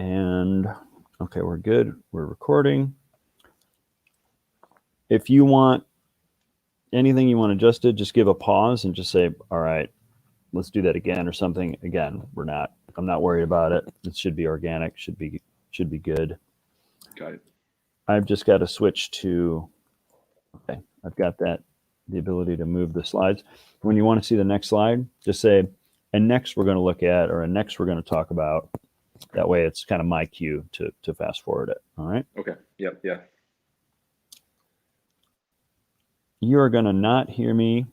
And okay, we're good. We're recording. If you want anything you want adjusted, just give a pause and just say, all right, let's do that again or something. Again, I'm not worried about it. It should be organic, should be good. Got it. I've just got to switch to, okay, I've got the ability to move the slides. When you want to see the next slide, just say, and next we're going to look at, or next we're going to talk about. That way it's kind of my cue to fast forward it. All right. Okay. Yep. Yeah. You are going to not hear me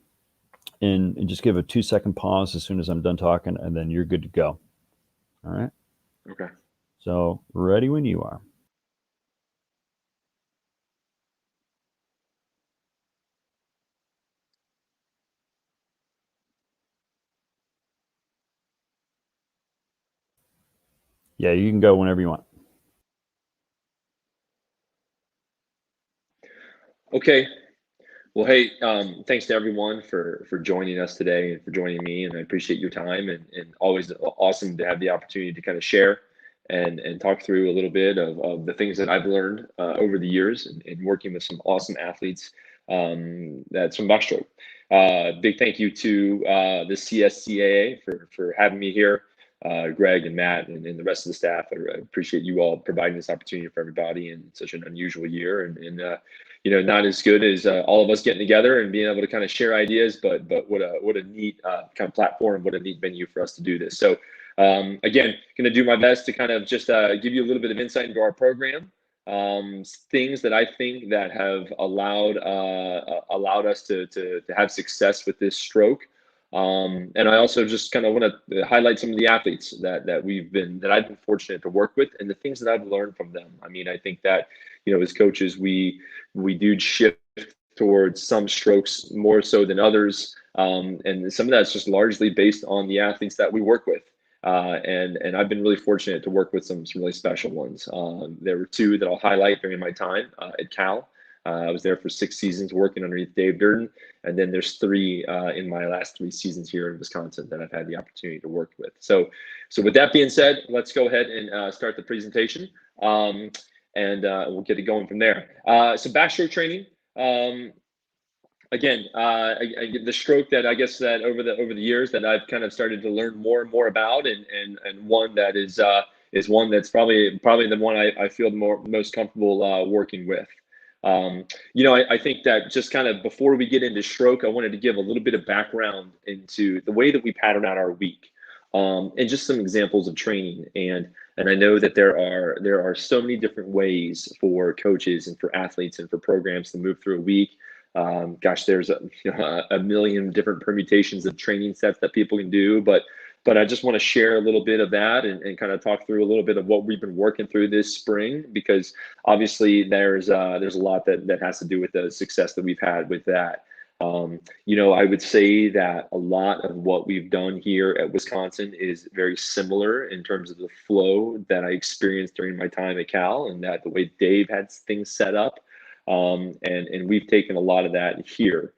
and just give a 2-second pause as soon as I'm done talking, and then you're good to go. All right. Okay. So ready when you are. Yeah, you can go whenever you want. Okay. Well, hey, thanks to everyone for joining us today and for joining me, and I appreciate your time and always awesome to have the opportunity to kind of share and talk through a little bit of the things that I've learned over the years and working with some awesome athletes that's from backstroke. Big thank you to the CSCAA for having me here, Greg and Matt and the rest of the staff. I appreciate you all providing this opportunity for everybody in such an unusual year and not as good as all of us getting together and being able to kind of share ideas, but what a neat kind of platform, what a neat venue for us to do this. So again, going to do my best to kind of just give you a little bit of insight into our program, things that I think that have allowed us to have success with this stroke. And I also just kind of want to highlight some of the athletes that I've been fortunate to work with and the things that I've learned from them. I mean, I think that, as coaches, we do shift towards some strokes more so than others. And some of that's just largely based on the athletes that we work with. And I've been really fortunate to work with some really special ones. There were two that I'll highlight during my time at Cal. I was there for 6 seasons working underneath Dave Durden. And then there's 3 in my last 3 seasons here in Wisconsin that I've had the opportunity to work with. So with that being said, let's go ahead and start the presentation. And we'll get it going from there. So backstroke training. Again, the stroke that I guess that over the years that I've kind of started to learn more and more about, and one that is one that's probably the one I feel most comfortable working with. I think that just kind of before we get into stroke, I wanted to give a little bit of background into the way that we pattern out our week, and just some examples of training. And I know that there are so many different ways for coaches and for athletes and for programs to move through a week. There's a million different permutations of training sets that people can do, but I just want to share a little bit of that and kind of talk through a little bit of what we've been working through this spring, because obviously there's a lot that has to do with the success that we've had with that. I would say that a lot of what we've done here at Wisconsin is very similar in terms of the flow that I experienced during my time at Cal, and that the way Dave had things set up. And we've taken a lot of that here.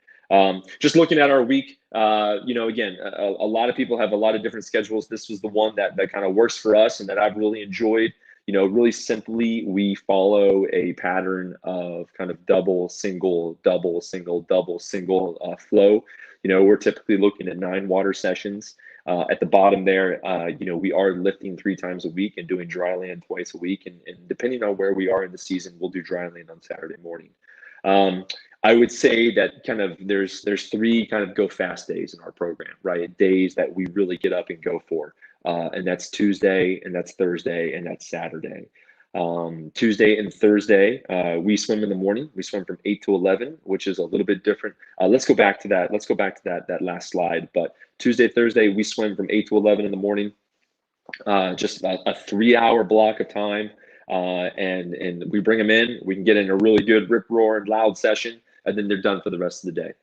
Just looking at our week, again, a lot of people have a lot of different schedules. This was the one that kind of works for us and that I've really enjoyed. Really simply, we follow a pattern of kind of double, single, double, single, double, single flow. We're typically looking at 9 water sessions. At the bottom there, we are lifting 3 times a week and doing dry land twice a week. And depending on where we are in the season, we'll do dry land on Saturday morning. I would say that kind of there's 3 kind of go fast days in our program, right? Days that we really get up and go for. And that's Tuesday, and that's Thursday, and that's Saturday. Tuesday and Thursday, we swim in the morning. We swim from 8 to 11, which is a little bit different. Let's go back to that. Let's go back to that last slide. But Tuesday, Thursday, we swim from 8 to 11 in the morning. Just a 3-hour block of time. And we bring them in. We can get in a really good rip roar and loud session, and then they're done for the rest of the day.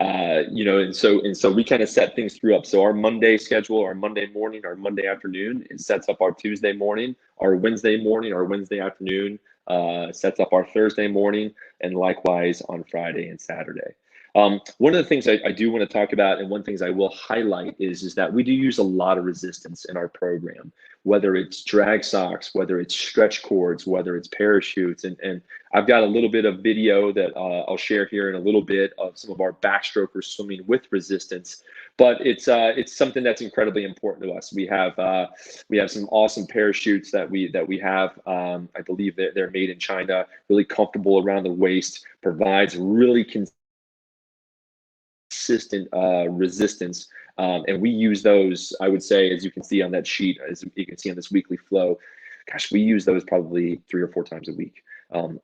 And so we kind of set things through up. So our Monday schedule, our Monday morning, our Monday afternoon, it sets up our Tuesday morning, our Wednesday morning, our Wednesday afternoon, sets up our Thursday morning, and likewise on Friday and Saturday. One of the things I do want to talk about, and one of the things I will highlight is that we do use a lot of resistance in our program, whether it's drag socks, whether it's stretch cords, whether it's parachutes. And I've got a little bit of video that I'll share here in a little bit of some of our backstrokers swimming with resistance. But it's something that's incredibly important to us. We have some awesome parachutes that we have. I believe that they're made in China, really comfortable around the waist, provides really consistent resistance. And we use those, I would say, as you can see on that sheet, as you can see on this weekly flow, gosh, we use those probably 3 or 4 times a week.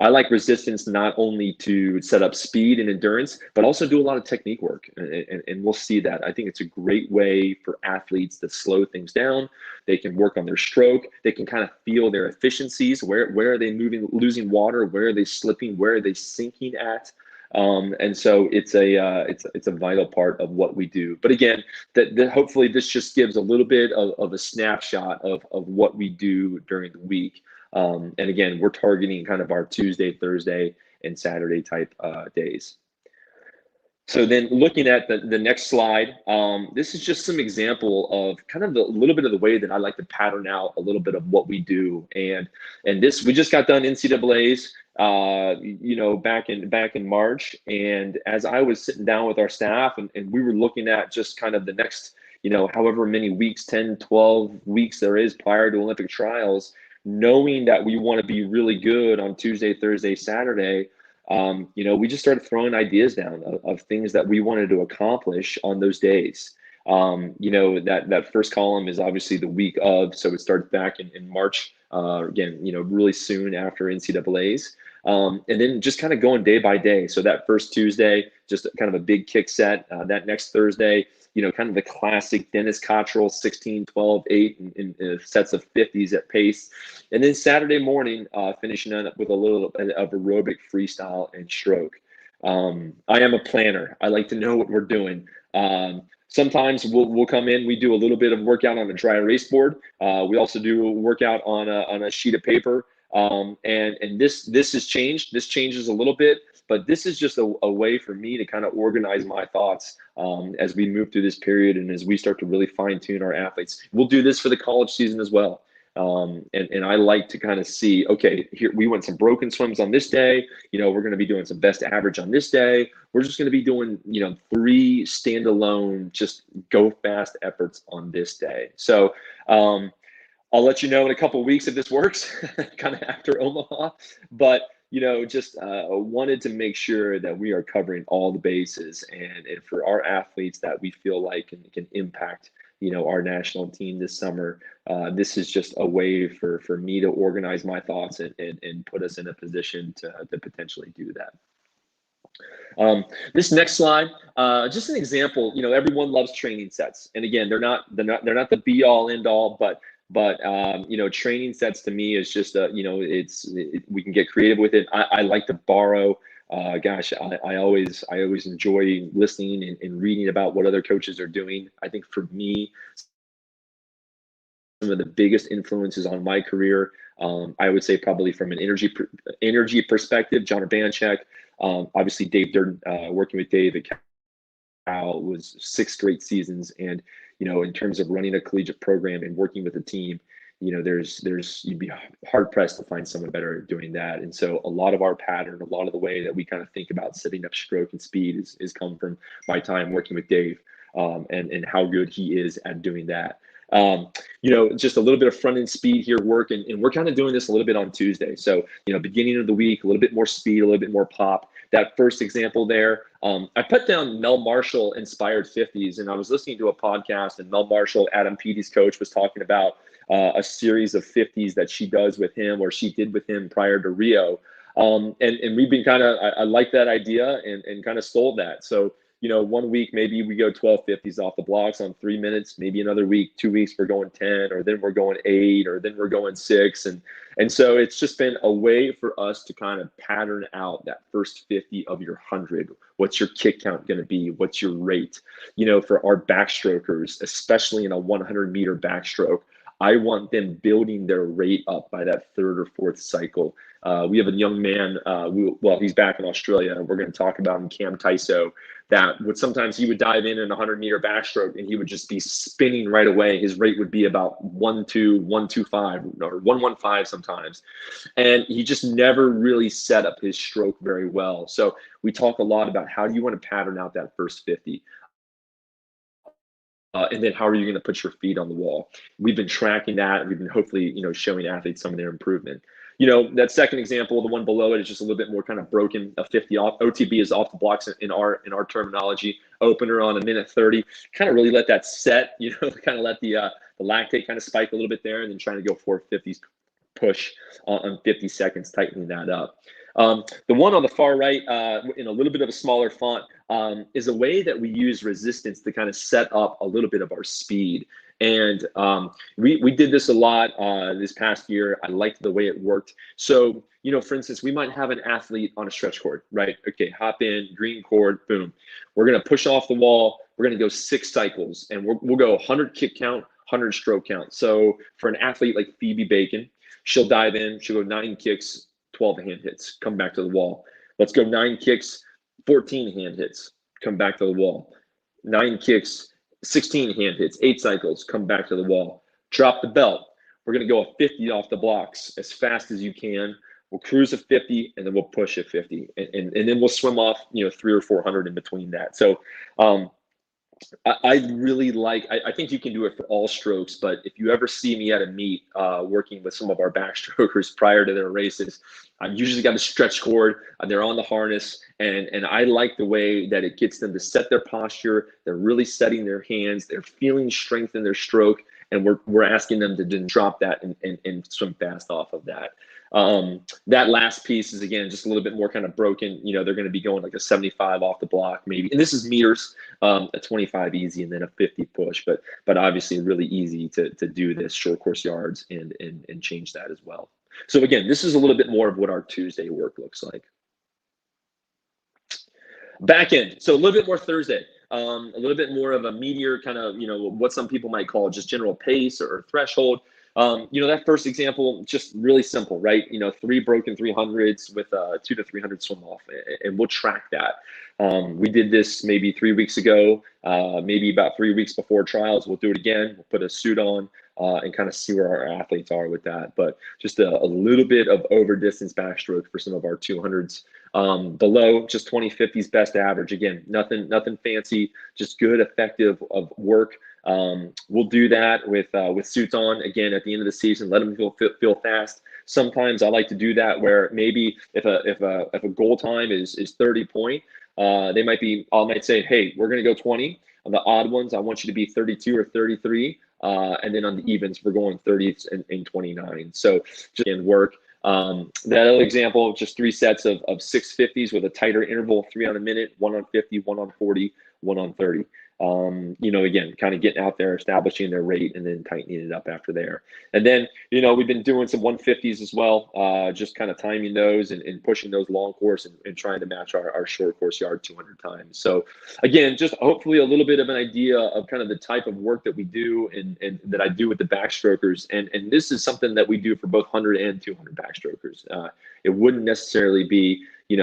I like resistance not only to set up speed and endurance, but also do a lot of technique work. And we'll see that. I think it's a great way for athletes to slow things down. They can work on their stroke. They can kind of feel their efficiencies. Where are they moving, losing water? Where are they slipping? Where are they sinking at? And so it's a vital part of what we do. But again, that hopefully this just gives a little bit of a snapshot of what we do during the week. And again, we're targeting kind of our Tuesday, Thursday, and Saturday type days. So then looking at the next slide, this is just some example of kind of a little bit of the way that I like to pattern out a little bit of what we do. And this, we just got done NCAA's, back in March. And as I was sitting down with our staff and we were looking at just kind of the next, however many weeks, 10, 12 weeks there is prior to Olympic trials, knowing that we want to be really good on Tuesday, Thursday, Saturday, we just started throwing ideas down of things that we wanted to accomplish on those days. That first column is obviously the week of, so it starts back in March, again, really soon after NCAA's. And then just kind of going day by day. So that first Tuesday, just kind of a big kick set. That next Thursday, kind of the classic Dennis Cottrell 16, 12, 8 in sets of 50s at pace. And then Saturday morning, finishing up with a little of aerobic freestyle and stroke. I am a planner. I like to know what we're doing. Sometimes we'll come in, we do a little bit of workout on a dry erase board. We also do a workout on a sheet of paper. And this has changed. This changes a little bit, but this is just a way for me to kind of organize my thoughts as we move through this period and as we start to really fine tune our athletes. We'll do this for the college season as well. And I like to kind of see, okay, here we went some broken swims on this day. We're going to be doing some best average on this day. We're just going to be doing, 3 standalone, just go fast efforts on this day. So, I'll let you know in a couple of weeks if this works, kind of after Omaha. But just wanted to make sure that we are covering all the bases, and for our athletes that we feel like can impact our national team this summer. This is just a way for me to organize my thoughts and put us in a position to potentially do that. This next slide, just an example. Everyone loves training sets, and again, they're not the be all end all, but training sets to me is just we can get creative with it. I like to borrow. I always enjoy listening and reading about what other coaches are doing. I think for me, some of the biggest influences on my career, I would say probably from an energy perspective, John Urbanchek, obviously Dave Durden, working with Dave at Cal was 6 great seasons. And, in terms of running a collegiate program and working with a team, you'd be hard pressed to find someone better at doing that. And so a lot of our pattern, a lot of the way that we kind of think about setting up stroke and speed is come from my time working with Dave, and how good he is at doing that. Just a little bit of front end speed here work, and we're kind of doing this a little bit on Tuesday. So, beginning of the week, a little bit more speed, a little bit more pop. That first example there, I put down Mel Marshall inspired 50s, and I was listening to a podcast, and Mel Marshall, Adam Peaty's coach, was talking about a series of 50s that she does with him, or she did with him prior to Rio. And we've been I like that idea and kind of stole that. So, 1 week, maybe we go 12 50s off the blocks on 3 minutes, maybe another week, 2 weeks, we're going 10, or then we're going 8, or then we're going 6. And so it's just been a way for us to kind of pattern out that first 50 of your 100. What's your kick count going to be? What's your rate? For our backstrokers, especially in a 100-meter backstroke, I want them building their rate up by that third or fourth cycle. We have a young man, well, he's back in Australia, and we're going to talk about him, Cam Tyso, that would sometimes he would dive in a 100-meter backstroke and he would just be spinning right away. His rate would be about 1-2, 1-2-5, or 1-1-5 sometimes. And he just never really set up his stroke very well. So we talk a lot about how do you want to pattern out that first 50? And then how are you going to put your feet on the wall? We've been tracking that, and we've been hopefully, showing athletes some of their improvement. That second example, the one below it, is just a little bit more kind of broken. A 50 off OTB is off the blocks in our terminology. Opener on a minute 30. Kind of really let that set. Kind of let the lactate kind of spike a little bit there, and then trying to go 450s push on 50 seconds, tightening that up. The one on the far right, in a little bit of a smaller font, is a way that we use resistance to kind of set up a little bit of our speed. And we did this a lot this past year. I liked the way it worked. So, for instance, we might have an athlete on a stretch cord, right? Okay, hop in, green cord, boom. We're going to push off the wall. We're going to go 6 cycles, and we'll go 100 kick count, 100 stroke count. So for an athlete like Phoebe Bacon, she'll dive in, she'll go 9 kicks, 12 hand hits, come back to the wall. Let's go 9 kicks, 14 hand hits, come back to the wall. 9 kicks, 16 hand hits, 8 cycles, come back to the wall. Drop the belt. We're going to go a 50 off the blocks as fast as you can. We'll cruise a 50, and then we'll push a 50. And then we'll swim off, 300 or 400 in between that. So I really like, I think you can do it for all strokes, but if you ever see me at a meet working with some of our backstrokers prior to their races, I've usually got a stretch cord, they're on the harness, and I like the way that it gets them to set their posture. They're really setting their hands, they're feeling strength in their stroke, and we're asking them to then drop that and swim fast off of that. That last piece is, again, just a little bit more kind of broken. They're going to be going like a 75 off the block maybe, and this is meters, a 25 easy, and then a 50 push, but obviously really easy to do this short course yards and change that as well. So again, this is a little bit more of what our Tuesday work looks like. Back end, so a little bit more Thursday, a little bit more of a meatier kind of, what some people might call just general pace or threshold. That first example, just really simple, right? 3 broken 300s with 2 to 300 swim off, and we'll track that. We did this maybe 3 weeks ago, maybe about 3 weeks before trials. We'll do it again. We'll put a suit on and kind of see where our athletes are with that. But just a little bit of over distance backstroke for some of our 200s. Below, just 2050s best average. Again, nothing fancy, just good, effective of work. We'll do that with suits on. Again, at the end of the season, let them feel fast. Sometimes I like to do that where maybe if a goal time is 30 point, I might say, hey, we're going to go 20. On the odd ones, I want you to be 32 or 33. And then on the evens, we're going 30 and 29. So just again, work. That other example, just 3 sets of 650s with a tighter interval, 3 on a minute, 1 on 50, 1 on 40, 1 on 30. Again, kind of getting out there, establishing their rate, and then tightening it up after there. And then, we've been doing some 150s as well, just kind of timing those and pushing those long course and trying to match our short course yard 200 times. So again, just hopefully a little bit of an idea of kind of the type of work that we do and that I do with the backstrokers. And this is something that we do for both 100 and 200 backstrokers. It wouldn't necessarily be a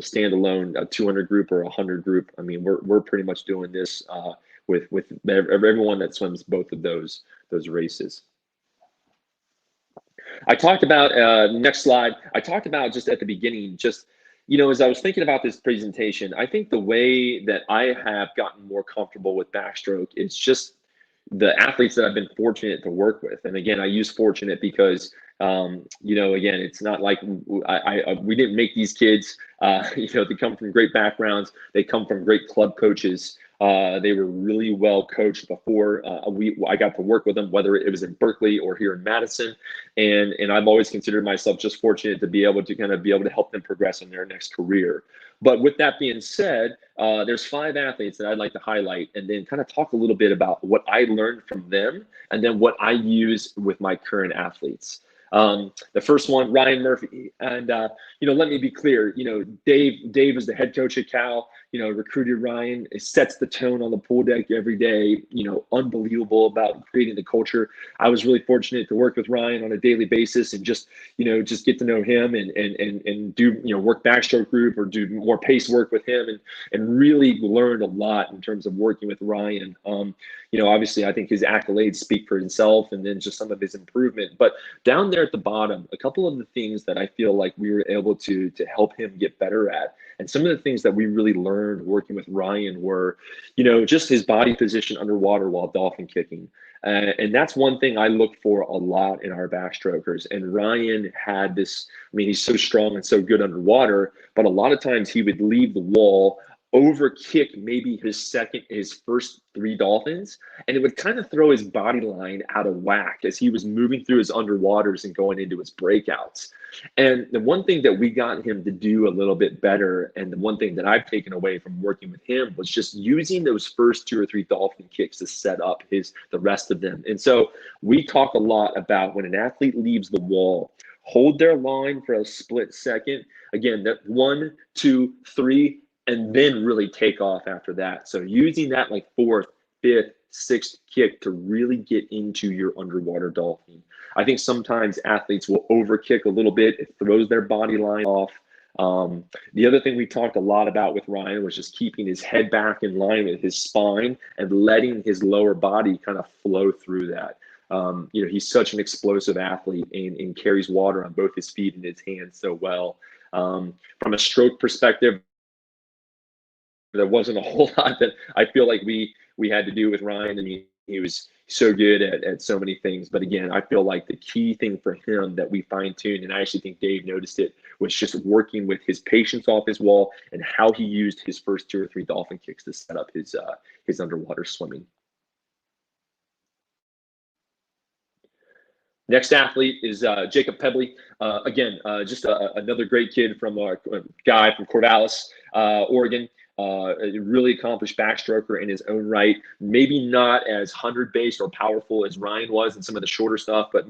standalone 200 group or 100 group. I mean, we're pretty much doing this with everyone that swims both of those races. I talked about next slide. I talked about just at the beginning, just as I was thinking about this presentation, I think the way that I have gotten more comfortable with backstroke is just the athletes that I've been fortunate to work with. And again, I use fortunate because, again, it's not like we didn't make these kids, they come from great backgrounds. They come from great club coaches. They were really well coached before I got to work with them, whether it was in Berkeley or here in Madison. And I've always considered myself just fortunate to be able to help them progress in their next career. But with that being said, there's 5 athletes that I'd like to highlight and then kind of talk a little bit about what I learned from them and then what I use with my current athletes. The first one, Ryan Murphy, and let me be clear. Dave is the head coach at Cal. Recruited Ryan. It sets the tone on the pool deck every day. Unbelievable about creating the culture. I was really fortunate to work with Ryan on a daily basis and just get to know him and do work backstroke group or do more pace work with him and really learned a lot in terms of working with Ryan. Obviously I think his accolades speak for himself and then just some of his improvement. But down there at the bottom, a couple of the things that I feel like we were able to help him get better at, and some of the things that we really learned working with Ryan were, just his body position underwater while dolphin kicking. And that's one thing I look for a lot in our backstrokers. And Ryan had this, he's so strong and so good underwater, but a lot of times he would leave the wall, over kick maybe his first 3 dolphins, and it would kind of throw his body line out of whack as he was moving through his underwaters and going into his breakouts. And the one thing that we got him to do a little bit better, and the one thing that I've taken away from working with him, was just using those first 2 or 3 dolphin kicks to set up the rest of them. And so we talk a lot about when an athlete leaves the wall, hold their line for a split second. Again, that 1, 2, 3, and then really take off after that. So using that like 4th, 5th, 6th kick to really get into your underwater dolphin. I think sometimes athletes will overkick a little bit. It throws their body line off. The other thing we talked a lot about with Ryan was just keeping his head back in line with his spine and letting his lower body kind of flow through that. He's such an explosive athlete and carries water on both his feet and his hands so well. From a stroke perspective, there wasn't a whole lot that I feel like we had to do with Ryan. He was so good at so many things. But again, I feel like the key thing for him that we fine-tuned, and I actually think Dave noticed it, was just working with his patience off his wall and how he used his first 2 or 3 dolphin kicks to set up his underwater swimming. Next athlete is Jacob Pebley. Just another great kid from a guy from Corvallis, Oregon. A really accomplished backstroker in his own right. Maybe not as 100-based or powerful as Ryan was in some of the shorter stuff, but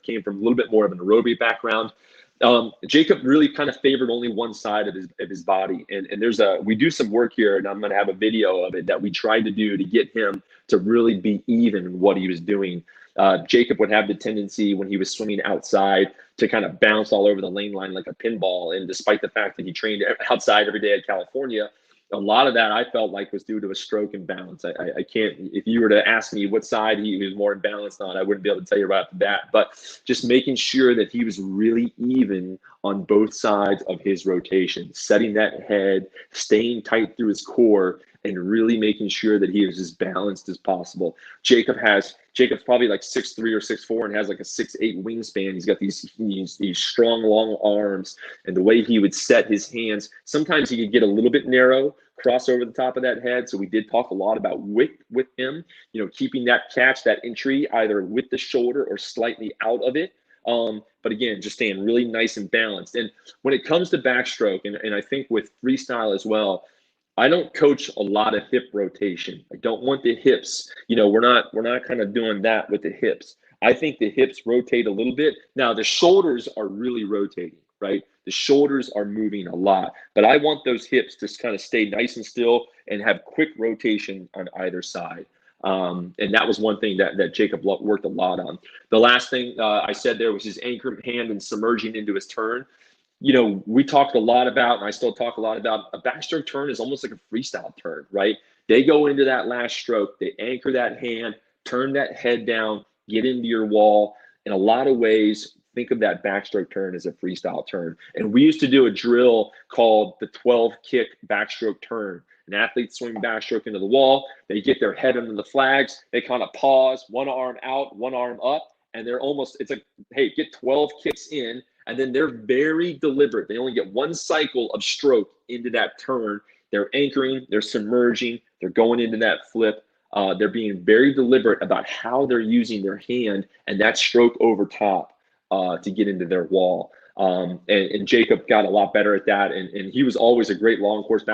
came from a little bit more of an aerobic background. Jacob really kind of favored only one side of his body, and we do some work here, and I'm going to have a video of it that we tried to do to get him to really be even in what he was doing. Jacob would have the tendency when he was swimming outside to kind of bounce all over the lane line like a pinball, and despite the fact that he trained outside every day at California, a lot of that I felt like was due to a stroke imbalance. I can't, if you were to ask me what side he was more imbalanced on, I wouldn't be able to tell you right off the bat, but just making sure that he was really even on both sides of his rotation, setting that head, staying tight through his core, and really making sure that he was as balanced as possible. Jacob's probably like 6'3" or 6'4" and has like a 6'8" wingspan. He's got these strong, long arms, and the way he would set his hands, sometimes he could get a little bit narrow, cross over the top of that head. So we did talk a lot about width with him, keeping that catch, that entry, either with the shoulder or slightly out of it. But again, just staying really nice and balanced. And when it comes to backstroke, and I think with freestyle as well, I don't coach a lot of hip rotation. I don't want the hips. We're not kind of doing that with the hips. I think the hips rotate a little bit. Now the shoulders are really rotating, right? The shoulders are moving a lot, but I want those hips to kind of stay nice and still and have quick rotation on either side. And that was one thing that Jacob worked a lot on. The last thing I said there was his anchor hand and submerging into his turn. We talked a lot about, and I still talk a lot about, a backstroke turn is almost like a freestyle turn, right? They go into that last stroke, they anchor that hand, turn that head down, get into your wall. In a lot of ways, think of that backstroke turn as a freestyle turn. And we used to do a drill called the 12 kick backstroke turn. An athlete swing backstroke into the wall, they get their head under the flags, they kind of pause, one arm out, one arm up, and it's like, hey, get 12 kicks in. And then they're very deliberate. They only get one cycle of stroke into that turn. They're anchoring, they're submerging, they're going into that flip. They're being very deliberate about how they're using their hand and that stroke over top to get into their wall. And Jacob got a lot better at that. And he was always a great long course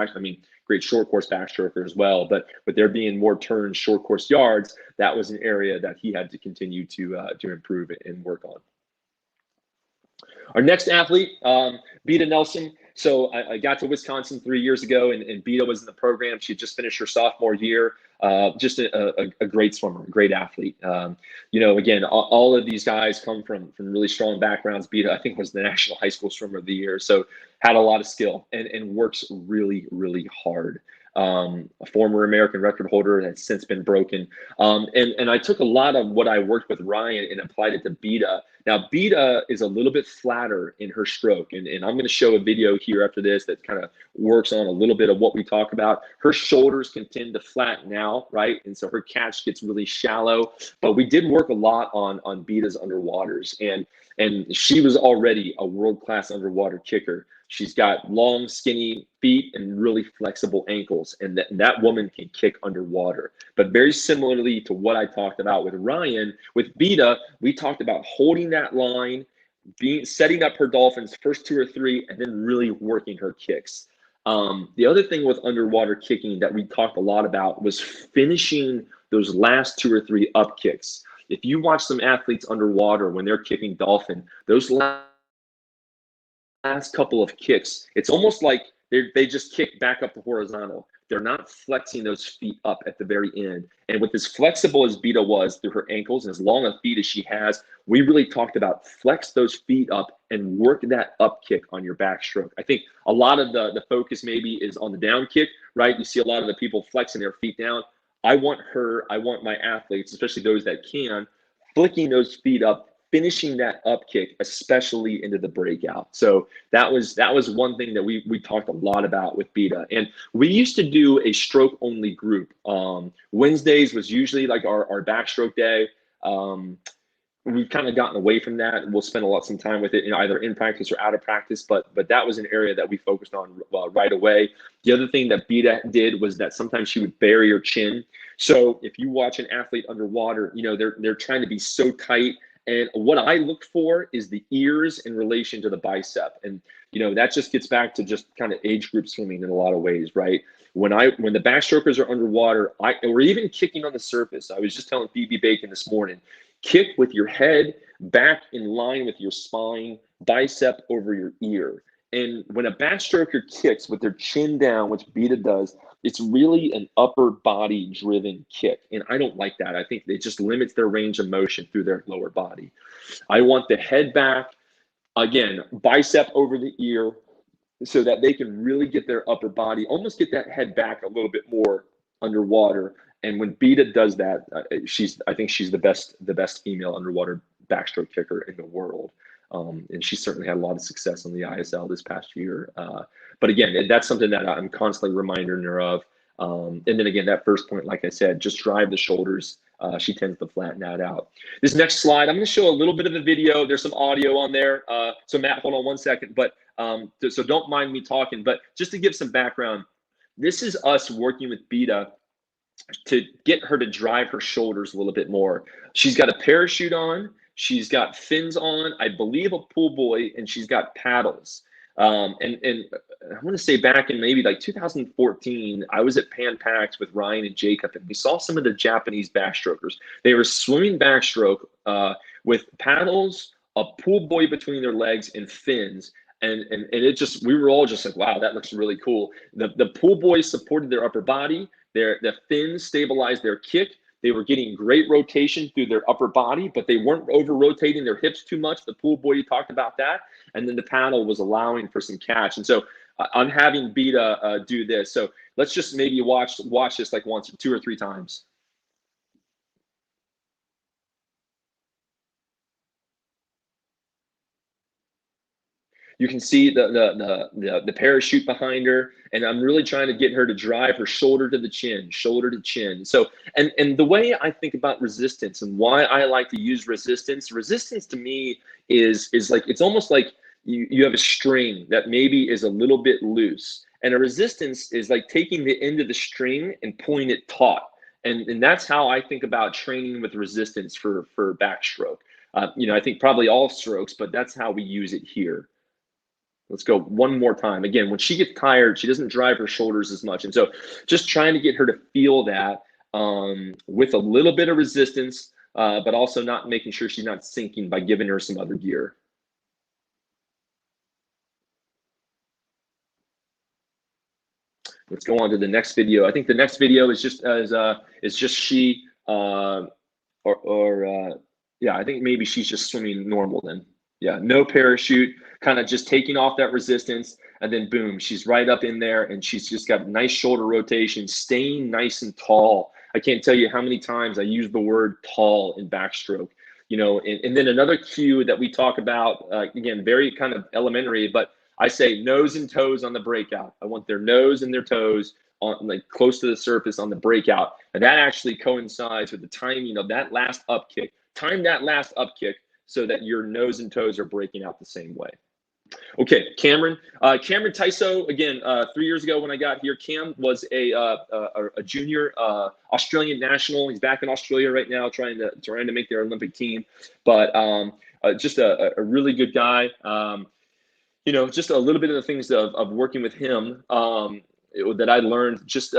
great short course backstroker as well. But there being more turns, short course yards, that was an area that he had to continue to improve and work on. Our next athlete, Beta Nelson. So I got to Wisconsin 3 years ago, and Beta was in the program. She had just finished her sophomore year. Just a great swimmer, a great athlete. Again, all of these guys come from really strong backgrounds. Beta, I think, was the National High School Swimmer of the Year. So had a lot of skill and works really, really hard. A former American record holder that's since been broken. And I took a lot of what I worked with Ryan and applied it to Beta. Now, Beta is a little bit flatter in her stroke, and I'm going to show a video here after this that kind of works on a little bit of what we talk about. Her shoulders can tend to flatten out, right? And so her catch gets really shallow. But we did work a lot on Beta's underwaters, and she was already a world-class underwater kicker. She's got long, skinny feet and really flexible ankles, and that woman can kick underwater. But very similarly to what I talked about with Ryan, with Beta, we talked about holding that line, setting up her dolphins first 2 or 3, and then really working her kicks. The other thing with underwater kicking that we talked a lot about was finishing those last 2 or 3 up kicks. If you watch some athletes underwater when they're kicking dolphin, those last couple of kicks, it's almost like they just kick back up to horizontal. They're not flexing those feet up at the very end. And with as flexible as Beta was through her ankles and as long a feet as she has, we really talked about flex those feet up and work that up kick on your backstroke. I think a lot of the focus maybe is on the down kick, right? You see a lot of the people flexing their feet down. I want my athletes, especially those that can, flicking those feet up, finishing that up kick, especially into the breakout. So that was one thing that we talked a lot about with Beta. And we used to do a stroke only group. Wednesdays was usually like our backstroke day. We've kind of gotten away from that, and we'll spend some time with it, either in practice or out of practice. But that was an area that we focused on right away. The other thing that Beta did was that sometimes she would bury her chin. So if you watch an athlete underwater, they're trying to be so tight. And what I look for is the ears in relation to the bicep. And, that just gets back to just kind of age group swimming in a lot of ways, right? When the backstrokers are underwater, or even kicking on the surface, I was just telling Phoebe Bacon this morning, kick with your head back in line with your spine, bicep over your ear. And when a backstroker kicks with their chin down, which Beta does, it's really an upper body driven kick. And I don't like that. I think it just limits their range of motion through their lower body. I want the head back, again, bicep over the ear, so that they can really get their upper body, almost get that head back a little bit more underwater. And when Beta does that, I think she's the best female underwater backstroke kicker in the world. And she certainly had a lot of success on the ISL this past year. But again, that's something that I'm constantly reminding her of. And then again, that first point, like I said, just drive the shoulders. She tends to flatten that out. This next slide, I'm going to show a little bit of a video. There's some audio on there. So Matt, hold on one second. But so don't mind me talking. But just to give some background, this is us working with Beta to get her to drive her shoulders a little bit more. She's got a parachute on. She's got fins on, I believe a pool buoy, and she's got paddles. And I want to say back in maybe like 2014, I was at Pan Pacs with Ryan and Jacob, and we saw some of the Japanese backstrokers. They were swimming backstroke with paddles, a pool buoy between their legs, and fins. And it just, we were all just like, wow, that looks really cool. The pool buoys supported their upper body. The fins stabilized their kick. They were getting great rotation through their upper body, but they weren't over-rotating their hips too much. The pool buoy, you talked about that. And then the paddle was allowing for some catch. And so I'm having Beta do this. So let's just maybe watch this like once, 2 or 3 times. You can see the parachute behind her, and I'm really trying to get her to drive her shoulder to the chin, shoulder to chin. So, and the way I think about resistance and why I like to use resistance to me is like, it's almost like you have a string that maybe is a little bit loose, and a resistance is like taking the end of the string and pulling it taut. And that's how I think about training with resistance for backstroke. I think probably all strokes, but that's how we use it here. Let's go one more time. Again, when she gets tired, she doesn't drive her shoulders as much. And so just trying to get her to feel that with a little bit of resistance, but also not making sure she's not sinking by giving her some other gear. Let's go on to the next video. I think the next video is just she yeah, I think maybe she's just swimming normal then. Yeah, no parachute, kind of just taking off that resistance, and then boom, she's right up in there, and she's just got nice shoulder rotation, staying nice and tall. I can't tell you how many times I use the word tall in backstroke. You know, and then another cue that we talk about, again, very kind of elementary, but I say nose and toes on the breakout. I want their nose and their toes on, like, close to the surface on the breakout, and that actually coincides with the timing of that last up kick. Time that last up kick so that your nose and toes are breaking out the same way. Okay, Cameron Tyso, again, 3 years ago when I got here, Cam was a junior Australian national. He's back in Australia right now, trying to make their Olympic team. But just a really good guy. You know, just a little bit of the things of working with him that I learned, just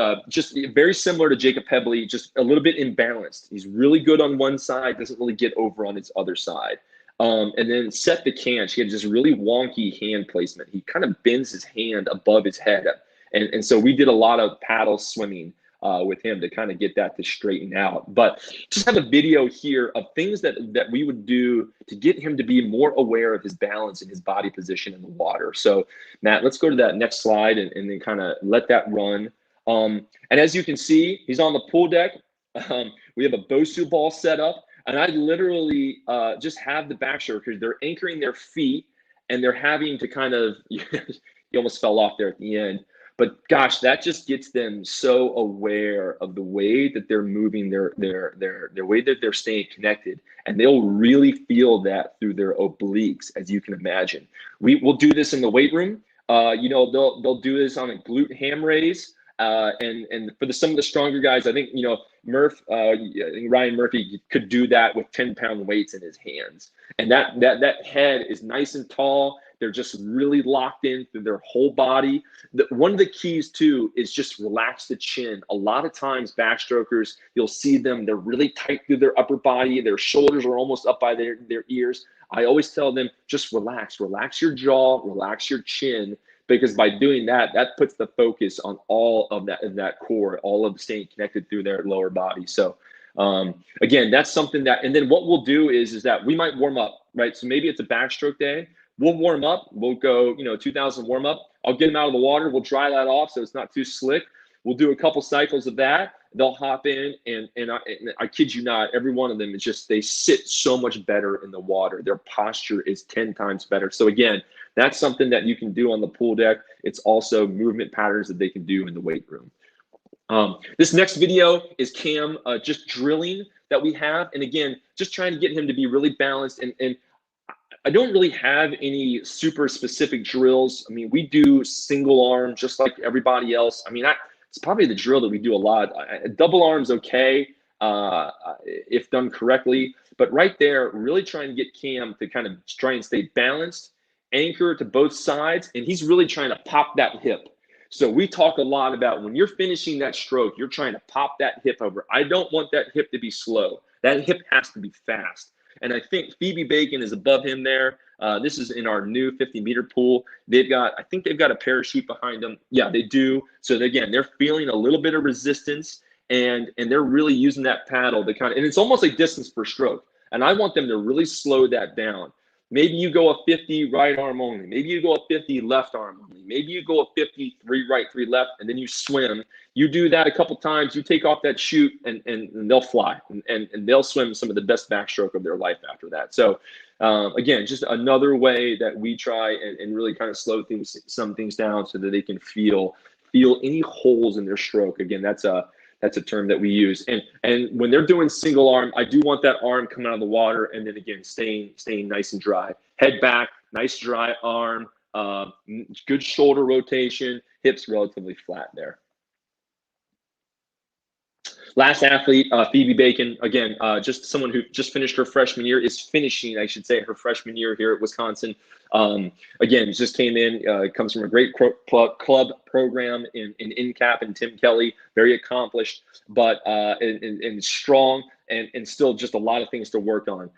very similar to Jacob Pebley, just a little bit imbalanced. He's really good on one side, doesn't really get over on his other side. And then set the canch. He had just really wonky hand placement. He kind of bends his hand above his head. And so we did a lot of paddle swimming with him to kind of get that to straighten out. But just have a video here of things that we would do to get him to be more aware of his balance and his body position in the water. So Matt, let's go to that next slide and then kind of let that run. And as you can see, he's on the pool deck. We have a Bosu ball set up. And I literally just have the backstrokers, they're anchoring their feet and they're having to kind of, you almost fell off there at the end. But gosh, that just gets them so aware of the way that they're moving, their way that they're staying connected. And they'll really feel that through their obliques, as you can imagine. We'll do this in the weight room. You know, they'll do this on a glute ham raise. And for some of the stronger guys, I think, you know, Ryan Murphy could do that with 10-pound weights in his hands. And that head is nice and tall. They're just really locked in through their whole body. One of the keys too is just relax the chin. A lot of times backstrokers, you'll see them, they're really tight through their upper body. Their shoulders are almost up by their ears. I always tell them, just relax your jaw, relax your chin. Because by doing that, that puts the focus on all of that core, all of staying connected through their lower body. So again, that's something that, and then what we'll do is that we might warm up, right? So maybe it's a backstroke day. We'll warm up. We'll go, 2,000 warm up. I'll get them out of the water. We'll dry that off so it's not too slick. We'll do a couple cycles of that. They'll hop in, and I kid you not, every one of them is just, they sit so much better in the water. Their posture is 10 times better. So again, that's something that you can do on the pool deck. It's also movement patterns that they can do in the weight room. This next video is Cam just drilling that we have. And again, just trying to get him to be really balanced. And I don't really have any super specific drills. I mean, we do single arm just like everybody else. I mean, it's probably the drill that we do a lot. Double arm's okay if done correctly. But right there, really trying to get Cam to kind of try and stay balanced, anchor to both sides, and he's really trying to pop that hip. So we talk a lot about when you're finishing that stroke, you're trying to pop that hip over. I don't want that hip to be slow. That hip has to be fast. And I think Phoebe Bacon is above him there. This is in our new 50-meter pool. I think they've got a parachute behind them. Yeah, they do. So again, they're feeling a little bit of resistance, and they're really using that paddle to kind of, and it's almost like distance per stroke. And I want them to really slow that down. Maybe you go a 50 right arm only. Maybe you go a 50 left arm only. Maybe you go a 50 3 right, 3 left, and then you swim. You do that a couple times. You take off that chute, and they'll fly, and they'll swim some of the best backstroke of their life after that. So again, just another way that we try and really kind of slow some things down so that they can feel any holes in their stroke. Again, that's a term that we use. And when they're doing single arm, I do want that arm coming out of the water, and then again, staying nice and dry. Head back, nice dry arm, good shoulder rotation, hips relatively flat there. Last athlete, Phoebe Bacon, again, just someone who just finished her freshman year, is finishing, I should say, her freshman year here at Wisconsin. Again, just came in, comes from a great club program in INCAP and Tim Kelly, very accomplished, but and strong. and still just a lot of things to work on.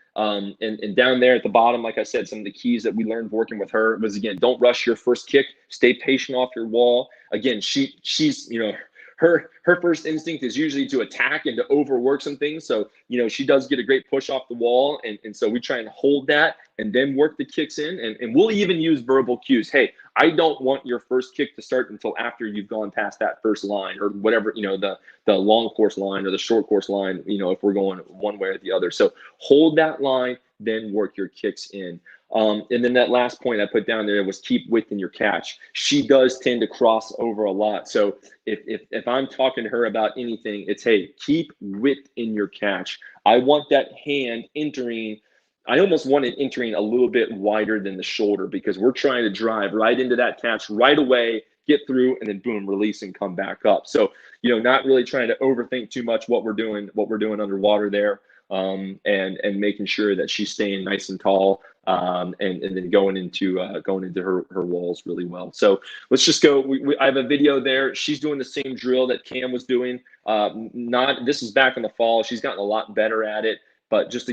And down there at the bottom, like I said, some of the keys that we learned working with her was, again, don't rush your first kick, stay patient off your wall. Again, she's, you know, her first instinct is usually to attack and to overwork some things. So, you know, she does get a great push off the wall. And so we try and hold that and then work the kicks in. And we'll even use verbal cues. Hey, I don't want your first kick to start until after you've gone past that first line, or whatever, you know, the long course line or the short course line, you know, if we're going one way or the other. So hold that line, then work your kicks in. And then that last point I put down there was keep width in your catch. She does tend to cross over a lot. So if I'm talking to her about anything, it's, hey, keep width in your catch. I want that hand entering. I almost want it entering a little bit wider than the shoulder, because we're trying to drive right into that catch right away, get through, and then boom, release and come back up. So, you know, not really trying to overthink too much what we're doing underwater there. And making sure that she's staying nice and tall, and then going into her walls really well. So let's just go. I have a video there. She's doing the same drill that Cam was doing. This is back in the fall. She's gotten a lot better at it, but just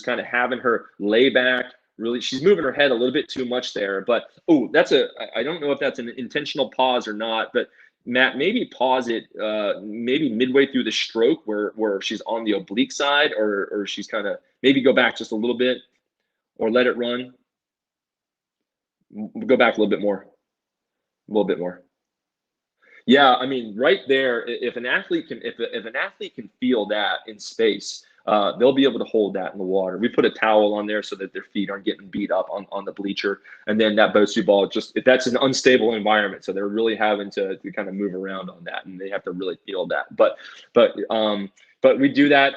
kind of having her lay back. Really, she's moving her head a little bit too much there. But I don't know if that's an intentional pause or not, but Matt, maybe pause it maybe midway through the stroke where she's on the oblique side, or she's kind of, maybe go back just a little bit, or let it run. Go back a little bit more. Yeah, I mean, right there, if an athlete can feel that in space, they'll be able to hold that in the water. We put a towel on there so that their feet aren't getting beat up on the bleacher. And then that Bosu ball, that's an unstable environment. So they're really having to kind of move around on that, and they have to really feel that. But we do that,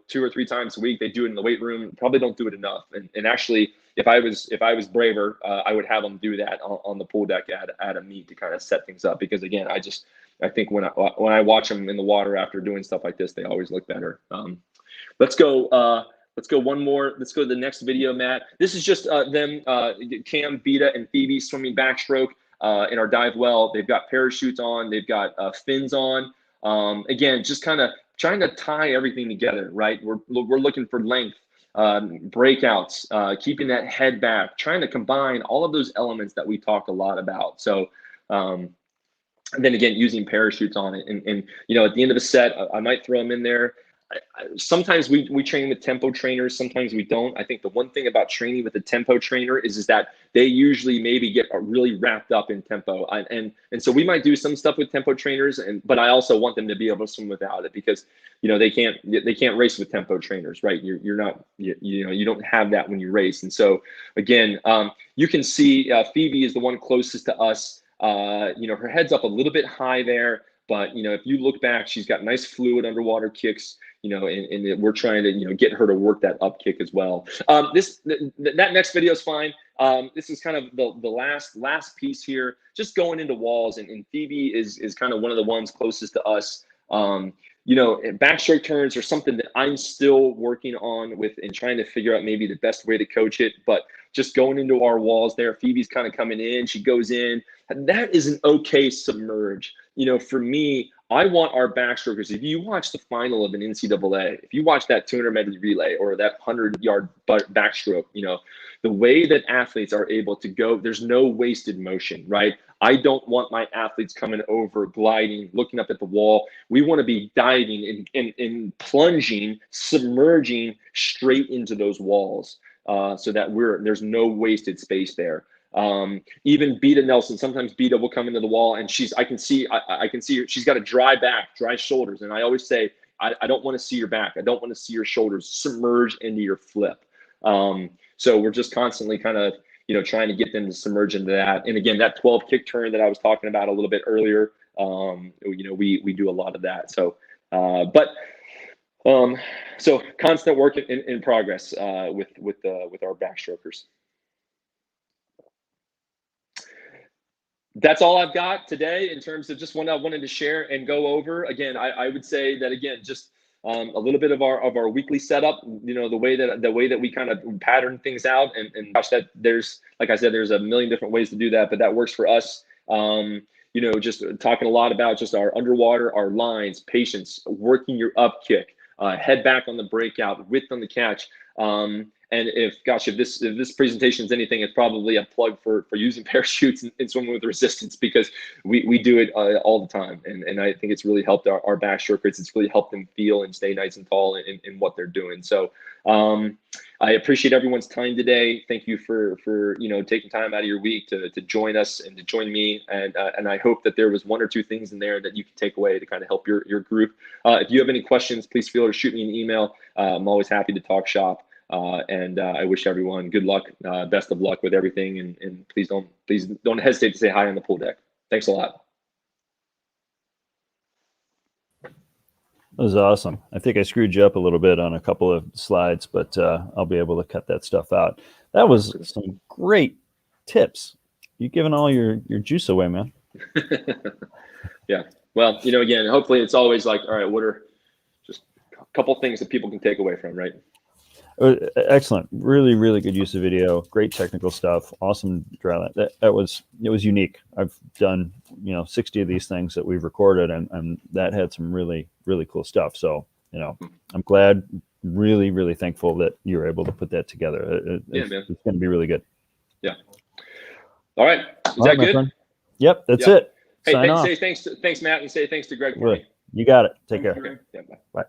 2 or 3 times a week. They do it in the weight room. Probably don't do it enough. And actually, if I was braver, I would have them do that on the pool deck at a meet to kind of set things up. Because again, I think when I watch them in the water after doing stuff like this, they always look better. Let's go one more. Let's go to the next video, Matt. This is just them, Cam, Vita, and Phoebe swimming backstroke in our dive well. They've got parachutes on. They've got fins on. Again, just kind of trying to tie everything together, right? We're looking for length, breakouts, keeping that head back, trying to combine all of those elements that we talked a lot about. So, and then again, using parachutes on it. And you know, at the end of a set, I might throw them in there. Sometimes we train with tempo trainers, sometimes we don't. I think the one thing about training with a tempo trainer is that they usually maybe get really wrapped up in tempo. And so we might do some stuff with tempo trainers, but I also want them to be able to swim without it, because, you know, they can't race with tempo trainers, right? You're not, you don't have that when you race. And so again, you can see Phoebe is the one closest to us. Her head's up a little bit high there, but, you know, if you look back, she's got nice fluid underwater kicks, you know, and we're trying to, you know, get her to work that up kick as well. That next video is fine. This is kind of the last piece here, just going into walls, and Phoebe is kind of one of the ones closest to us. Backstroke turns are something that I'm still working on with and trying to figure out maybe the best way to coach it. But just going into our walls there, Phoebe's kind of coming in, she goes in. That is an okay submerge. You know, for me, I want our backstrokers, if you watch the final of an NCAA, if you watch that 200-meter relay or that 100-yard backstroke, you know, the way that athletes are able to go, there's no wasted motion, right? I don't want my athletes coming over, gliding, looking up at the wall. We want to be diving and plunging, submerging straight into those walls, so that there's no wasted space there. Even Beta Nelson, sometimes Beta will come into the wall, and I can see her. She's got a dry back, dry shoulders. And I always say, I don't want to see your back. I don't want to see your shoulders submerge into your flip. So we're just constantly kind of, you know, trying to get them to submerge into that. And again, that 12 kick turn that I was talking about a little bit earlier, we do a lot of that. So, so constant work in progress with our backstrokers. That's all I've got today in terms of just what I wanted to share and go over. Again, I would say that, again, just a little bit of our weekly setup, you know, the way that we kind of pattern things out, and gosh, that like I said, there's a million different ways to do that, but that works for us. Just talking a lot about just our underwater, our lines, patience, working your up kick, head back on the breakout, width on the catch. And if this presentation is anything, it's probably a plug for using parachutes and swimming with resistance, because we do it all the time. And I think it's really helped our backstroke rates. It's really helped them feel and stay nice and tall in what they're doing. So I appreciate everyone's time today. Thank you for taking time out of your week to join us and to join me. And I hope that there was one or two things in there that you can take away to kind of help your group. If you have any questions, please feel free to shoot me an email. I'm always happy to talk shop. And I wish everyone good luck, best of luck with everything, and please don't hesitate to say hi on the pool deck. Thanks a lot. That was awesome. I think I screwed you up a little bit on a couple of slides, but I'll be able to cut that stuff out. That was some great tips. You've given all your juice away, man. Yeah. Well, again, hopefully it's always like, all right, what are just a couple things that people can take away from, right? Excellent. Really, really good use of video. Great technical stuff. Awesome dry line. It was unique. I've done 60 of these things that we've recorded, and that had some really, really cool stuff. So I'm glad. Really, really thankful that you were able to put that together. It's going to be really good. Yeah. All right. Is that good? Friend? Yep. That's it. Hey, Sign off. Say thanks, Matt, and say thanks to Greg for me. You got it. Take care. Okay. Yeah, bye. Bye.